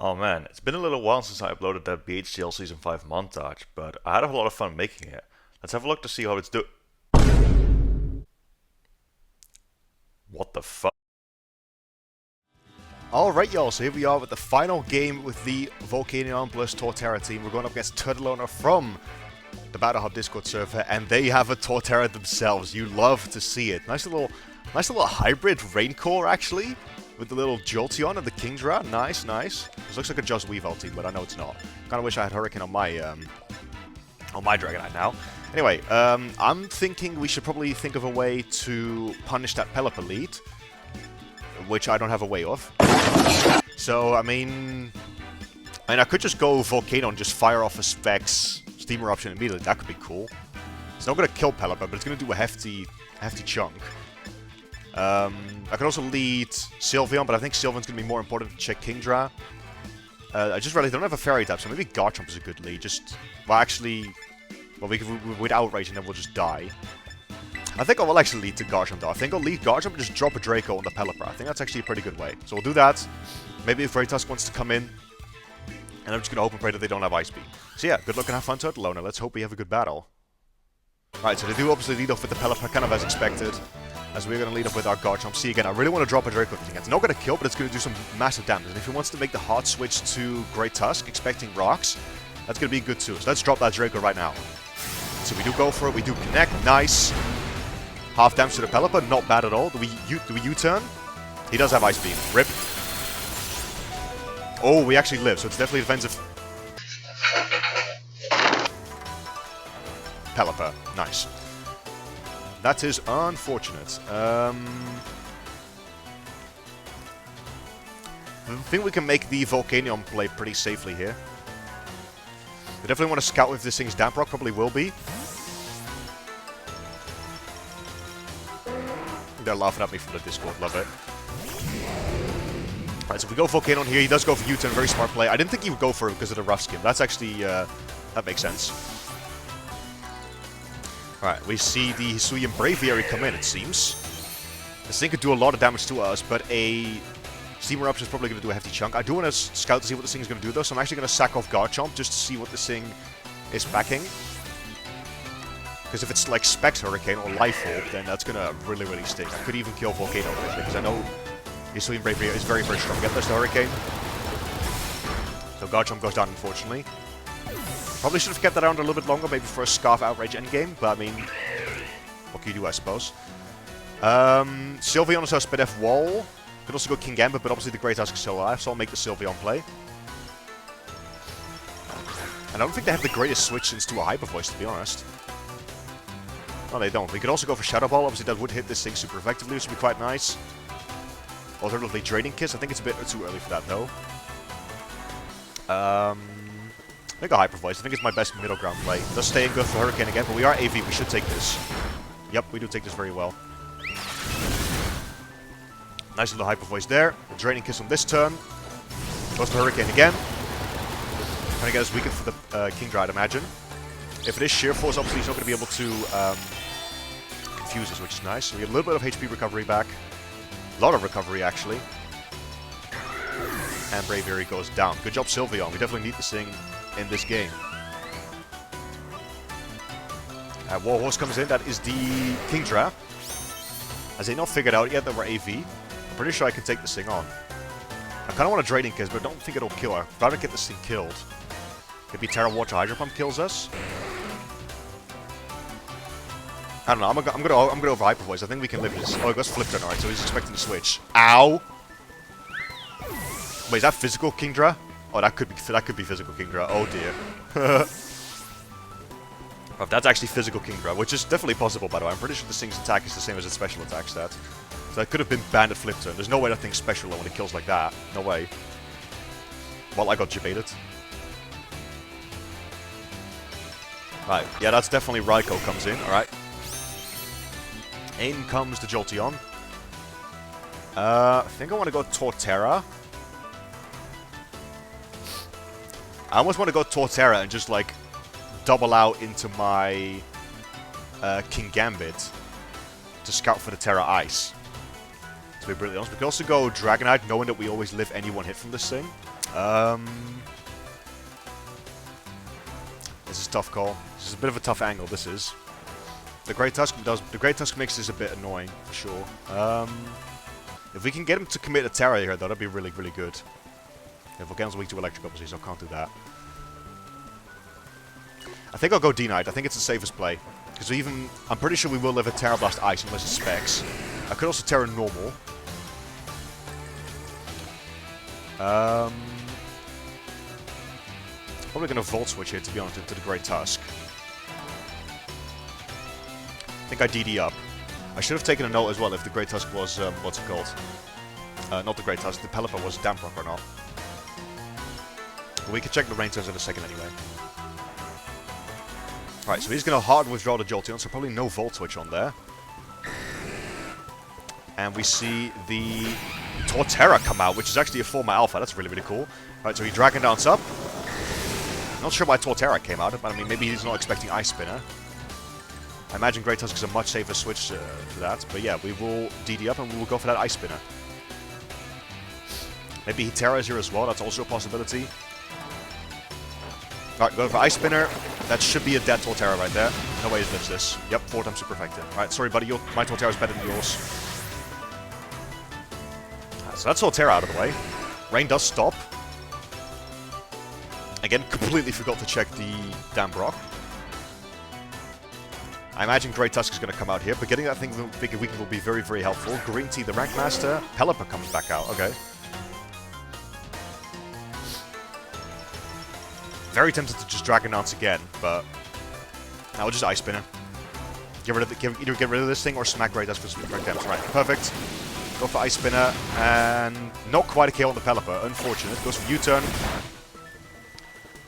Oh man, it's been a little while since I uploaded that BHCL Season 5 montage, but I had a lot of fun making it. Let's have a look to see how it's do- What the fuck? Alright y'all, so here we are with the final game with the Volcanion plus Torterra team. We're going up against Turtleowner from the Battle Hub Discord server, and they have a Torterra themselves. You love to see it. Nice little hybrid Raincore actually, with the little Jolteon and the Kingdra. Nice, nice. This looks like a Just Weavile team, but I know it's not. Kinda wish I had Hurricane on my Dragonite now. Anyway, I'm thinking we should probably think of a way to punish that Pelipper lead, which I don't have a way of. So, I mean, I could just go Volcano and just fire off a Specs Steam Eruption immediately. That could be cool. It's not going to kill Pelipper, but it's going to do a hefty chunk. I could also lead Sylveon, but I think Sylveon's going to be more important to check Kingdra. I just really don't have a Fairy type, so maybe Garchomp is a good lead. We could Outrage and then we'll just die. I think I will actually lead to Garchomp though. I think I'll lead Garchomp and just drop a Draco on the Pelipper. I think that's actually a pretty good way. So we'll do that. Maybe if Tusk wants to come in. And I'm just going to hope and pray that they don't have Ice Beam. So yeah, good luck and have fun, Turtleowner. Let's hope we have a good battle. Alright, so they do obviously lead off with the Pelipper, kind of as expected. As we're going to lead off with our Garchomp. See, again, I really want to drop a Draco with this thing. It's not going to kill, but it's going to do some massive damage. And if he wants to make the hard switch to Great Tusk, expecting rocks, that's going to be good too. So let's drop that Draco right now. So we do go for it, we do connect, nice. Half damage to the Pelipper, not bad at all. Do we U-turn? He does have Ice Beam. Rip. Oh, we actually live, so it's definitely defensive. Pelipper, nice. That is unfortunate. I think we can make the Volcanion play pretty safely here. We definitely want to scout if this thing's Damp Rock, probably will be. They're laughing at me from the Discord, love it. Alright, so if we go Volcano here, he does go for U-turn, very smart play. I didn't think he would go for it because of the rough skin. That's actually, that makes sense. Alright, we see the Hisuian Braviary come in, it seems. This thing could do a lot of damage to us, but a Steam Eruption is probably going to do a hefty chunk. I do want to scout to see what this thing is going to do, though, so I'm actually going to sack off Garchomp just to see what this thing is packing. Because if it's like Specs Hurricane or Life Orb, then that's going to really, really stink. I could even kill Volcano with it, because I know Hisuian Braviary is very, very strong against this Hurricane. So Garchomp goes down, unfortunately. Probably should have kept that around a little bit longer, maybe for a Scarf Outrage endgame, but I mean, what can you do, I suppose. Sylveon also has Spidef Wall. Could also go King Gambit, but obviously the Great Tusk is still alive, so I'll make the Sylveon play. And I don't think they have the greatest switch into a Hyper Voice, to be honest. No, they don't. We could also go for Shadow Ball. Obviously, that would hit this thing super effectively, which would be quite nice. Alternatively, Draining Kiss. I think it's a bit too early for that, though. I think a Hyper Voice. I think it's my best middle ground play. Does stay in good for Hurricane again, but we are AV. We should take this. Yep, we do take this very well. Nice little Hyper Voice there. Draining Kiss on this turn. Goes for Hurricane again. Trying to get us weakened for the Kingdra, I'd imagine. If it is Sheer Force, obviously he's not going to be able to confuse us, which is nice. So we get a little bit of HP recovery back. A lot of recovery, actually. And Braviary goes down. Good job, Sylveon. We definitely need this thing in this game. Warhorse comes in. That is the Kingdra. As they not figured out yet that we're AV. I'm pretty sure I can take this thing on. I kind of want a Draining Kiss, but I don't think it'll kill her. I'd rather get this thing killed. Maybe Terra Water Hydro Pump kills us. I don't know. I'm gonna over Hyper Voice. I think we can live this. Oh, he goes Flip Turn. Alright, so he's expecting to switch. Ow! Wait, is that physical Kingdra? Oh, that could be physical Kingdra. Oh dear. Oh, that's actually physical Kingdra, which is definitely possible, by the way. I'm pretty sure this thing's attack is the same as its special attack stat. So that could have been Bandit Flip Turn. There's no way that thing's special when it kills like that. No way. Well, I got debated. Right, yeah, that's definitely Raikou comes in, alright. In comes the Jolteon. I think I want to go Torterra. I almost want to go Torterra and just, like, double out into my King Gambit to scout for the Terra Ice. To be brutally honest, we could also go Dragonite, knowing that we always live any one hit from this thing. This is a tough call. This is a bit of a tough angle, this is. The Great Tusk mix is a bit annoying, for sure. If we can get him to commit a Terra here, though, that'd be really, really good. Yeah, Volcano's weak to electric, obviously, so I can't do that. I think I'll go D-Knight. I think it's the safest play. Because I'm pretty sure we will live a Terra Blast Ice unless it's Specs. I could also Terra Normal. Probably going to Volt Switch here, to be honest, into the Great Tusk. I think I DD up. I should have taken a note as well if the Great Tusk was, what's it called? Not the Great Tusk, the Pelipper was Damp Rock or not. But we can check the rain turns in a second anyway. Alright, so he's going to hard withdraw the Jolteon, so probably no Volt Switch on there. And we see the Torterra come out, which is actually a Forma Alpha. That's really, really cool. Alright, so he Dragon Dance up. Not sure why Torterra came out, but I mean, maybe he's not expecting Ice Spinner. I imagine Great Tusk is a much safer switch to that. But yeah, we will DD up and we will go for that Ice Spinner. Maybe he Terras here as well, that's also a possibility. Alright, going for Ice Spinner. That should be a dead Torterra right there. No way he lives this. Yep, 4 times super effective. Alright, sorry buddy, my Torterra is better than yours. So that's Torterra out of the way. Rain does stop. Again, completely forgot to check the Damp Rock. I imagine Great Tusk is going to come out here, but getting that thing bigger weaken will be very, very helpful. Green Tea, the Rank Master. Pelipper comes back out. Okay. Very tempted to just Dragon Dance again, but now we'll just Ice Spinner. Either get rid of this thing or smack Great Tusk for some direct damage. Right, perfect. Go for Ice Spinner, and not quite a KO on the Pelipper. Unfortunate. Goes for U-turn.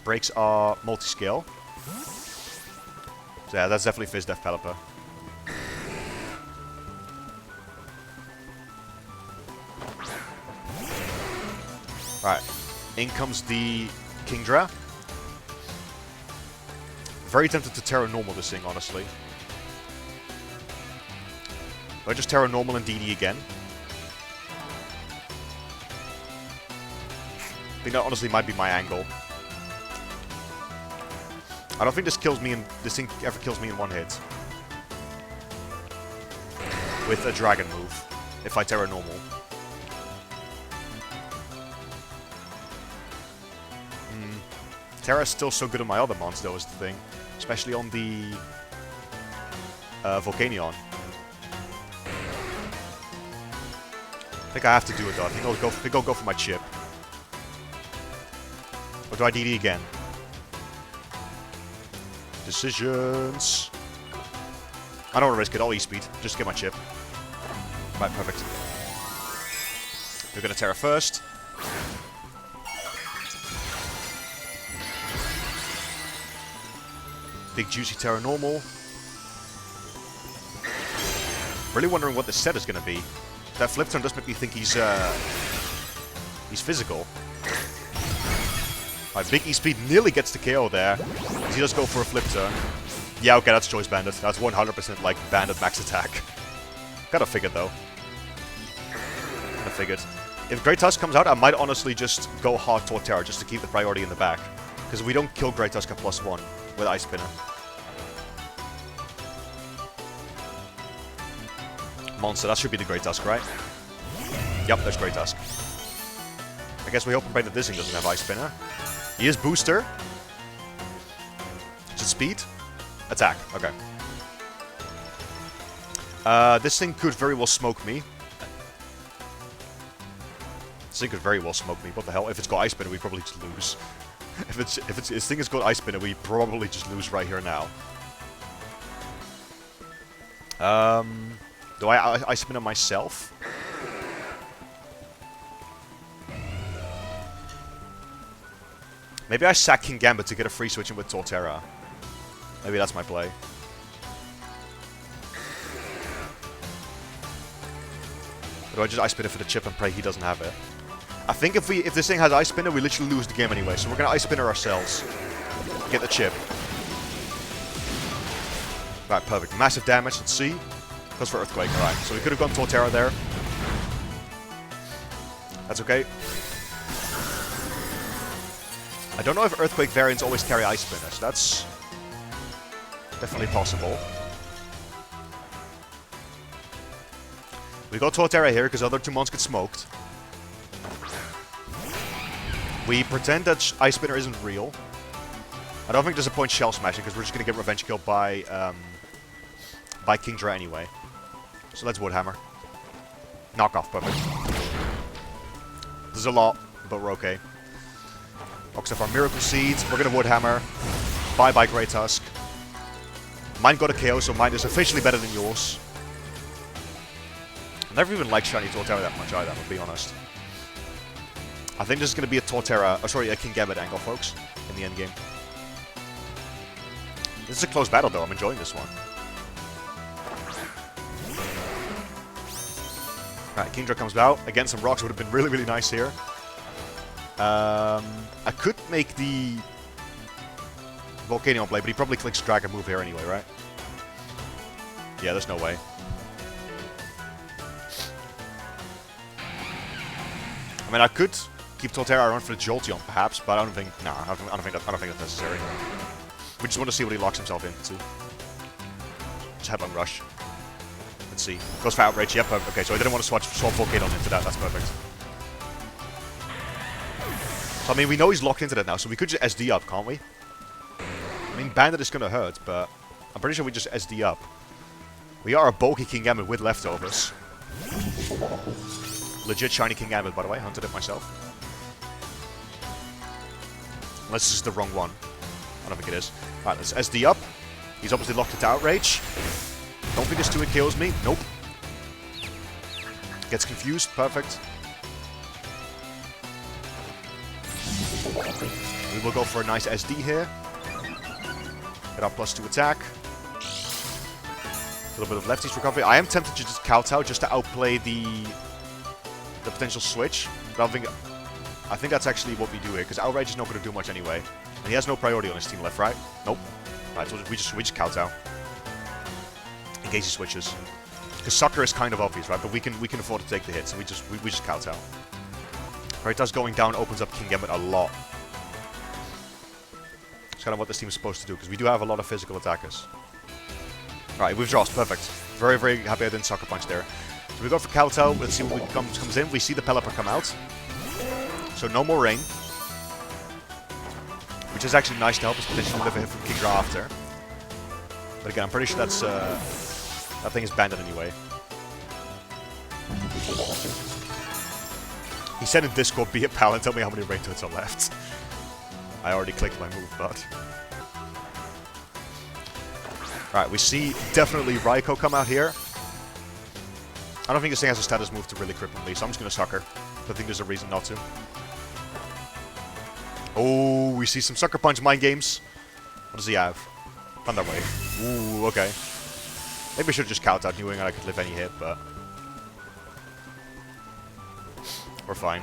Breaks our multi-scale. So yeah, that's definitely Fizz Death Pelipper. Right. In comes the KINGDRA. Very tempted to Terra Normal this thing, honestly. I just Terra Normal and DD again. I think that honestly might be my angle. I don't think this thing ever kills me in one hit. With a dragon move. If I Terra Normal. Terra's still so good on my other mons though is the thing. Especially on the Volcanion. I think I have to do it though. I think I'll go for my chip. Or do I DD again? Decisions. I don't want to risk it. I'll E-Speed. Just get my chip. Right, perfect. We're going to Terra first. Big juicy Terra Normal. Really wondering what the set is going to be. That flip turn does make me think he's physical. My big E-Speed nearly gets the KO there. He does go for a flip turn. Yeah, okay, that's Choice Bandit. That's 100% like Bandit max attack. Gotta figured though. Gotta figured. If Great Tusk comes out, I might honestly just go hard Torterra just to keep the priority in the back. Because we don't kill Great Tusk at +1 with Ice Spinner. Monster, that should be the Great Tusk, right? Yep, there's Great Tusk. I guess we hope and pray that this thing doesn't have Ice Spinner. He is Booster. Is it Speed? Attack, okay. This thing could very well smoke me. This thing could very well smoke me. What the hell? If it's got Ice Spinner, we probably just lose. If this thing has got Ice Spinner, we probably just lose right here now. Do I Ice Spinner myself? Maybe I sack King Gambit to get a free switch in with Torterra. Maybe that's my play. Or do I just Ice Spinner for the chip and pray he doesn't have it? I think if this thing has Ice Spinner, we literally lose the game anyway. So we're gonna Ice Spinner ourselves. Get the chip. Right, perfect. Massive damage, let's see. Goes for Earthquake, alright. So we could have gone Torterra there. That's okay. I don't know if Earthquake variants always carry Ice Spinners. That's definitely possible. We got Torterra here because the other 2 mons get smoked. We pretend that Ice Spinner isn't real. I don't think there's a point Shell Smashing because we're just going to get Revenge Kill by KINGDRA anyway. So let's Woodhammer. Knockoff, perfect. There's a lot, but we're okay. Box up our Miracle Seeds. We're going to Woodhammer. Bye-bye Grey Tusk. Mine got a KO, so mine is officially better than yours. I never even liked Shiny Torterra that much either, I'll be honest. I think this is going to be a Torterra, a Kingambit angle, folks, in the end game. This is a close battle, though. I'm enjoying this one. Right, KINGDRA comes out. Again, some rocks would have been really, really nice here. I could make the Volcanion play, but he probably clicks Dragon move here anyway, right? Yeah, there's no way. I mean, I could keep Torterra around for the Jolteon, perhaps, but I don't think. Nah, I don't think that's necessary. We just want to see what he locks himself into. Just Headlong Rush. Let's see. Goes for Outrage. Yep. Okay, so I didn't want to swap Volcanion into that. That's perfect. So I mean, we know he's locked into that now, so we could just SD up, can't we? I mean, Bandit is gonna hurt, but I'm pretty sure we just SD up. We are a bulky Kingambit with leftovers. Legit shiny Kingambit, by the way. Hunted it myself. Unless this is the wrong one. I don't think it is. Alright, let's SD up. He's obviously locked into Outrage. Don't think this 2-hit kills me. Nope. Gets confused. Perfect. We will go for a nice SD here. Get our +2 attack. A little bit of lefties recovery. I am tempted to just kowtow just to outplay the potential switch. But I think that's actually what we do here, because Outrage is not going to do much anyway. And he has no priority on his team left, right? Nope. Right, so we just kowtow. In case he switches. Because Sucker is kind of obvious, right? But we can afford to take the hit, so we just kowtow. Right, that's going down opens up Kingambit a lot. It's kind of what this team is supposed to do, because we do have a lot of physical attackers. Alright, withdraws, perfect. Very, very happy I didn't Sucker Punch there. So we go for Kowtow, let's see what comes in. We see the Pelipper come out. So no more rain. Which is actually nice to help us potentially deliver hit from KINGDRA after. But again, I'm pretty sure that's that thing is banded anyway. He said in Discord, be a pal and tell me how many rain turrets are left. I already clicked my move, but... Right, we see definitely Raikou come out here. I don't think this thing has a status move to really cripple me, so I'm just going to Sucker. I think there's a reason not to. Oh, we see some Sucker Punch mind games. What does he have? Thunder Wave. Ooh, okay. Maybe I should have just kowtowed, knowing that I could live any hit, but... We're fine.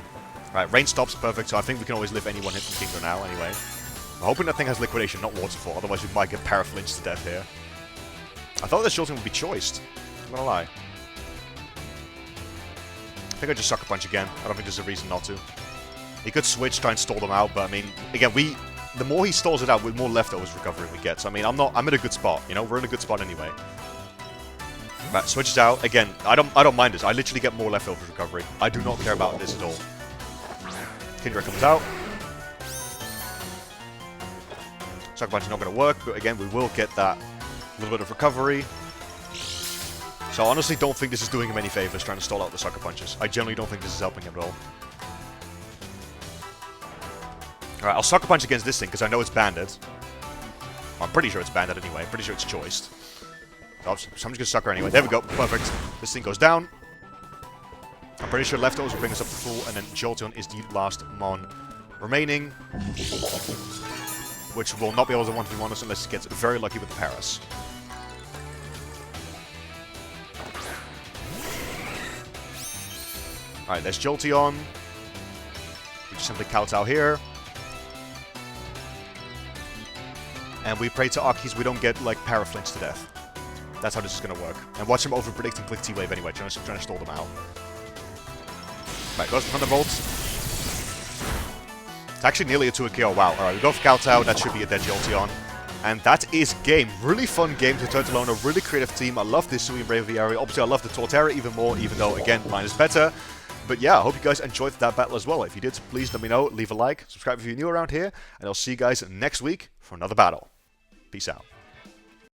Right, rain stops, perfect, so I think we can always live any one hit from KINGDRA now, anyway. I'm hoping that thing has Liquidation, not Waterfall, otherwise we might get Paraflinched to death here. I thought this Jolteon would be choiced. I'm gonna lie. I think I just Sucker Punch again. I don't think there's a reason not to. He could switch, try and stall them out, but I mean, again, the more he stalls it out, the more leftovers recovery we get. So I mean, I'm in a good spot, you know? We're in a good spot anyway. Right, switches out. Again, I don't mind this. I literally get more leftovers recovery. I do not care about this at all. KINGDRA comes out. Sucker Punch is not going to work, but again, we will get that little bit of recovery. So I honestly don't think this is doing him any favors trying to stall out the Sucker Punches. I generally don't think this is helping him at all. Alright, I'll Sucker Punch against this thing because I know it's banded. Well, I'm pretty sure it's banded anyway. Pretty sure it's choiced. So I'm just going to Sucker anyway. There we go. Perfect. This thing goes down. I'm pretty sure leftovers will bring us up to full, and then Jolteon is the last mon remaining. Which will not be able to 1v1 us unless it gets very lucky with the Paras. Alright, there's Jolteon. We just simply kowtow here. And we pray to Akis we don't get, like, Paraflinch to death. That's how this is going to work. And watch him over-predict and click T-Wave anyway, trying to stall them out. Right, goes for Thunderbolt. It's actually nearly a 2 KO. Wow. Alright, we go for Kowtow. That should be a dead Jolteon. And that is game. Really fun game to turtle on. A really creative team. I love this Sui and Bravery area. Obviously, I love the Torterra even more, even though, again, mine is better. But yeah, I hope you guys enjoyed that battle as well. If you did, please let me know. Leave a like. Subscribe if you're new around here. And I'll see you guys next week for another battle. Peace out.